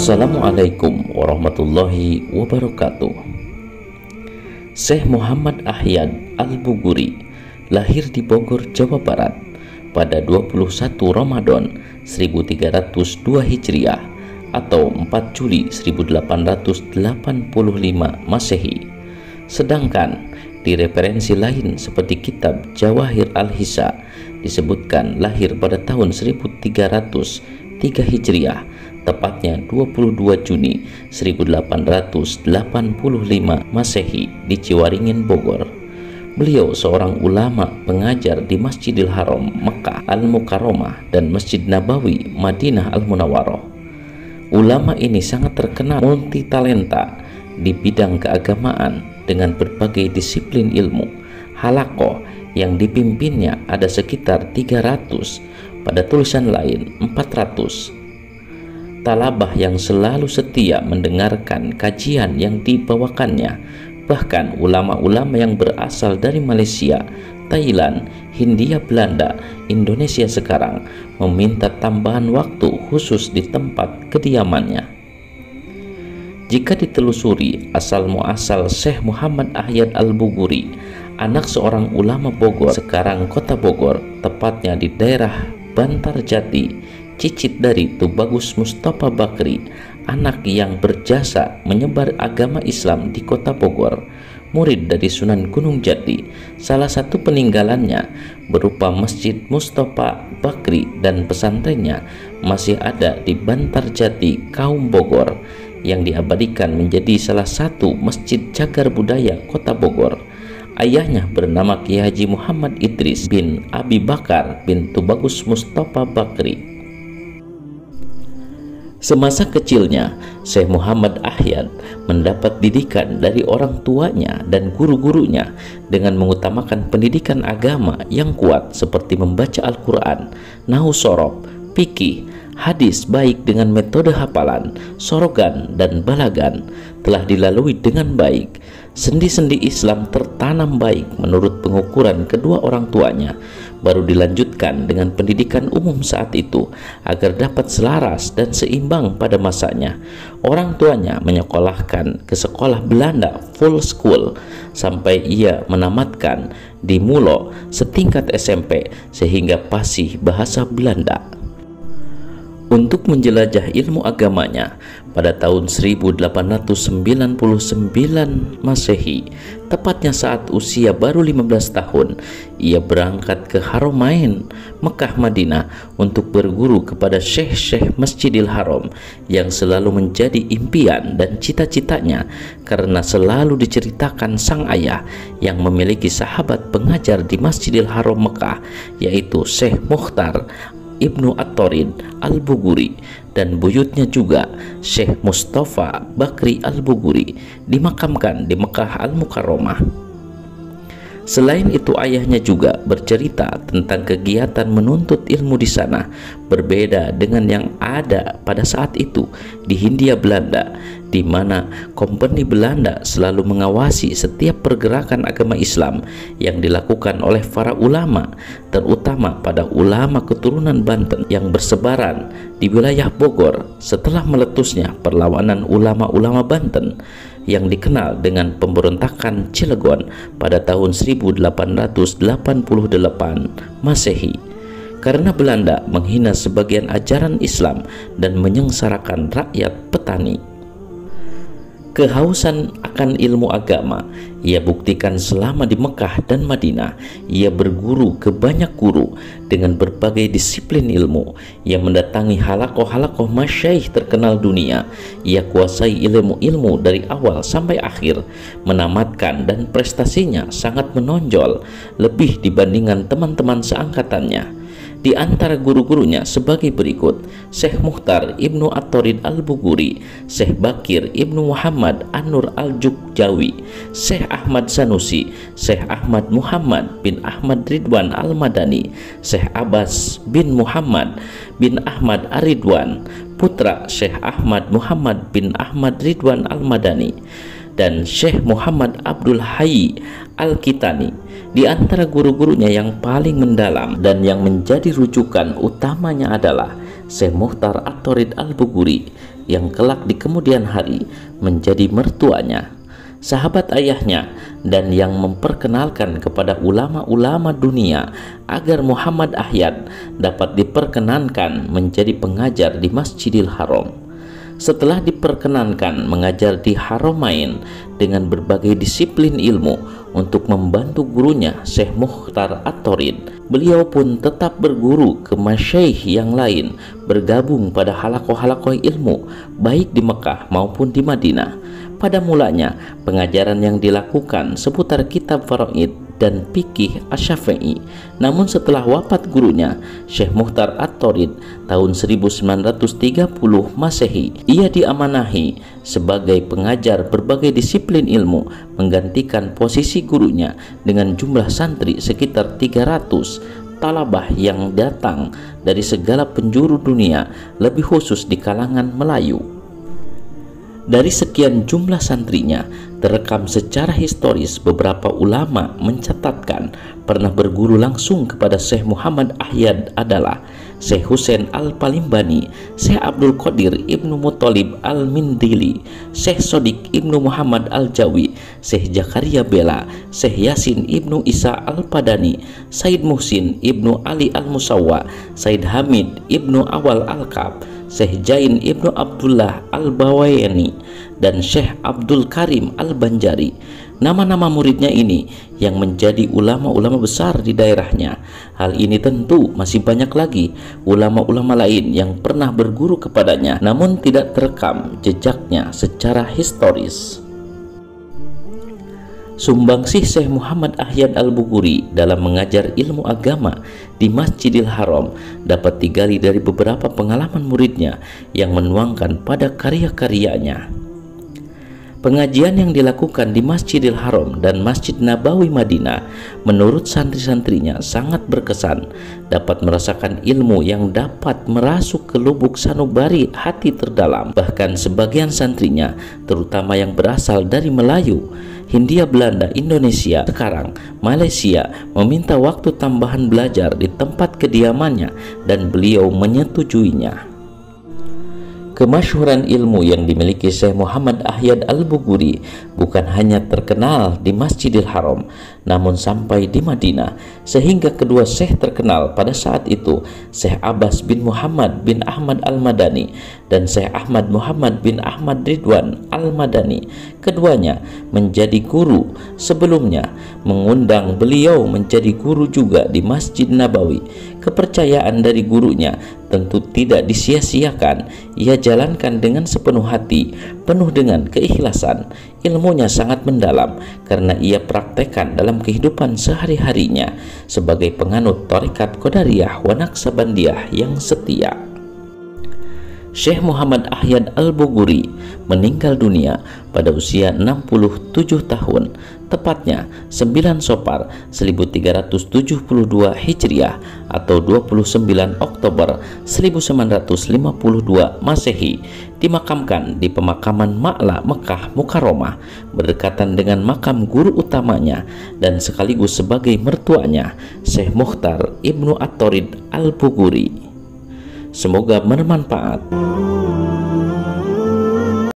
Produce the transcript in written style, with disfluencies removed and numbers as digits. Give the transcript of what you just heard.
Assalamualaikum warahmatullahi wabarakatuh. Syekh Muhammad Ahyad Al-Buguri lahir di Bogor, Jawa Barat pada 21 Ramadan 1302 Hijriah atau 4 Juli 1885 Masehi. Sedangkan di referensi lain seperti kitab Jawahir Al-Hisa disebutkan lahir pada tahun 1303 Hijriah, tepatnya 22 Juni 1885 Masehi di Ciwaringin, Bogor. Beliau seorang ulama pengajar di Masjidil Haram Mekah Al-Mukarramah dan Masjid Nabawi Madinah Al-Munawwarah. Ulama ini sangat terkenal multitalenta di bidang keagamaan dengan berbagai disiplin ilmu. Halaqah yang dipimpinnya ada sekitar 300, pada tulisan lain 400. Talabah yang selalu setia mendengarkan kajian yang dibawakannya. Bahkan ulama-ulama yang berasal dari Malaysia, Thailand, Hindia Belanda, Indonesia sekarang meminta tambahan waktu khusus di tempat kediamannya. Jika ditelusuri asal muasal Syekh Muhammad Ahyad Al-Buguri, anak seorang ulama Bogor, sekarang kota Bogor, tepatnya di daerah Bantarjati, cicit dari Tubagus Mustafa Bakri, anak yang berjasa menyebar agama Islam di kota Bogor, murid dari Sunan Gunung Jati. Salah satu peninggalannya berupa Masjid Mustafa Bakri dan pesantrennya masih ada di Bantarjati, Kaum Bogor, yang diabadikan menjadi salah satu masjid cagar budaya kota Bogor. Ayahnya bernama Kiai Haji Muhammad Idris bin Abi Bakar bin Tubagus Mustafa Bakri. Semasa kecilnya, Syekh Muhammad Ahyad mendapat didikan dari orang tuanya dan guru-gurunya dengan mengutamakan pendidikan agama yang kuat seperti membaca Al-Quran, nahwu shorof, fikih, hadis baik dengan metode hafalan, sorogan, dan balagan telah dilalui dengan baik. Sendi-sendi Islam tertanam baik menurut pengukuran kedua orang tuanya, baru dilanjutkan dengan pendidikan umum saat itu agar dapat selaras dan seimbang pada masanya. Orang tuanya menyekolahkan ke sekolah Belanda full school sampai ia menamatkan di Mulo setingkat SMP sehingga fasih bahasa Belanda. Untuk menjelajah ilmu agamanya pada tahun 1899 Masehi, tepatnya saat usia baru 15 tahun, ia berangkat ke Haramain, Mekah Madinah untuk berguru kepada syekh-syekh Masjidil Haram yang selalu menjadi impian dan cita-citanya karena selalu diceritakan sang ayah yang memiliki sahabat pengajar di Masjidil Haram Mekah, yaitu Syekh Mukhtar Ibnu At-Torid Al-Buguri, dan buyutnya juga Syekh Mustafa Bakri Al-Buguri dimakamkan di Mekah Al-Mukarramah. Selain itu, ayahnya juga bercerita tentang kegiatan menuntut ilmu di sana, berbeda dengan yang ada pada saat itu di Hindia Belanda, di mana kompeni Belanda selalu mengawasi setiap pergerakan agama Islam yang dilakukan oleh para ulama, terutama pada ulama keturunan Banten yang bersebaran di wilayah Bogor setelah meletusnya perlawanan ulama-ulama Banten yang dikenal dengan pemberontakan Cilegon pada tahun 1888 Masehi. Karena Belanda menghina sebagian ajaran Islam dan menyengsarakan rakyat petani. Kehausan akan ilmu agama ia buktikan selama di Mekah dan Madinah. Ia berguru ke banyak guru dengan berbagai disiplin ilmu. Ia mendatangi halaqah-halaqah masyaikh terkenal dunia. Ia kuasai ilmu-ilmu dari awal sampai akhir, menamatkan, dan prestasinya sangat menonjol lebih dibandingkan teman-teman seangkatannya. Di antara guru-gurunya sebagai berikut: Syekh Mukhtar Ibnu At-Torid Al-Buguri, Syekh Bakir Ibnu Muhammad An-Nur Al-Jukjawi, Syekh Ahmad Sanusi, Syekh Ahmad Muhammad bin Ahmad Ridwan Al-Madani, Syekh Abbas bin Muhammad bin Ahmad Ar-Ridwan, putra Syekh Ahmad Muhammad bin Ahmad Ridwan Al-Madani, dan Syekh Muhammad Abdul Hayy Al-Kitani. Di antara guru-gurunya yang paling mendalam dan yang menjadi rujukan utamanya adalah Syekh Mukhtar At-Torid Al-Buguri. yang kelak di kemudian hari menjadi mertuanya, sahabat ayahnya, dan yang memperkenalkan kepada ulama-ulama dunia agar Muhammad Ahyad dapat diperkenankan menjadi pengajar di Masjidil Haram. Setelah diperkenankan mengajar di Haramain dengan berbagai disiplin ilmu untuk membantu gurunya Syekh Mukhtar At-Torid, beliau pun tetap berguru ke masyaikh yang lain, bergabung pada halakoh-halakoh ilmu baik di Mekah maupun di Madinah. Pada mulanya, pengajaran yang dilakukan seputar kitab faraid dan fikih Asy-Syafi'i. Namun setelah wafat gurunya, Syekh Mukhtar At-Torid tahun 1930 Masehi, ia diamanahi sebagai pengajar berbagai disiplin ilmu, menggantikan posisi gurunya dengan jumlah santri sekitar 300 talabah yang datang dari segala penjuru dunia, lebih khusus di kalangan Melayu. Dari sekian jumlah santrinya, terekam secara historis beberapa ulama mencatatkan pernah berguru langsung kepada Syekh Muhammad Ahyad adalah Syekh Husain Al-Palimbani, Syekh Abdul Qadir Ibnu Muthalib Al-Mindili, Syekh Sodik Ibnu Muhammad Al-Jawi, Syekh Zakaria Bela, Syekh Yasin Ibnu Isa Al-Padani, Said Muhsin Ibnu Ali Al-Musawwa, Said Hamid Ibnu Awal Al-Kab, Syekh Jain Ibnu Abdullah Al-Bawayani, dan Syekh Abdul Karim Al-Banjari. Nama-nama muridnya ini yang menjadi ulama-ulama besar di daerahnya. Hal ini tentu masih banyak lagi ulama-ulama lain yang pernah berguru kepadanya, namun tidak terekam jejaknya secara historis. Sumbangsih Syekh Muhammad Ahyad Al-Buguri dalam mengajar ilmu agama di Masjidil Haram dapat digali dari beberapa pengalaman muridnya yang menuangkan pada karya-karyanya. Pengajian yang dilakukan di Masjidil Haram dan Masjid Nabawi Madinah menurut santri-santrinya sangat berkesan, dapat merasakan ilmu yang dapat merasuk ke lubuk sanubari hati terdalam. Bahkan sebagian santrinya, terutama yang berasal dari Melayu, Hindia Belanda, Indonesia, sekarang Malaysia, meminta waktu tambahan belajar di tempat kediamannya dan beliau menyetujuinya. Kemasyhuran ilmu yang dimiliki Syekh Muhammad Ahyad Al-Buguri bukan hanya terkenal di Masjidil Haram, namun sampai di Madinah, sehingga kedua syekh terkenal pada saat itu, Syekh Abbas bin Muhammad bin Ahmad Al-Madani dan Syekh Ahmad Muhammad bin Ahmad Ridwan Al-Madani, keduanya menjadi guru sebelumnya, mengundang beliau menjadi guru juga di Masjid Nabawi. Kepercayaan dari gurunya tentu tidak disia-siakan, ia jalankan dengan sepenuh hati, penuh dengan keikhlasan. Ilmunya sangat mendalam karena ia praktekkan dalam kehidupan sehari-harinya sebagai penganut tarekat Qadariyah wa Naqsabandiyah yang setia. Syekh Muhammad Ahyad Al-Buguri meninggal dunia pada usia 67 tahun, tepatnya 9 Sopar 1372 Hijriah atau 29 Oktober 1952 Masehi, dimakamkan di pemakaman Ma'la Mekah Mukarramah berdekatan dengan makam guru utamanya dan sekaligus sebagai mertuanya, Syekh Mukhtar Ibnu At-Torid Al-Buguri. Semoga bermanfaat.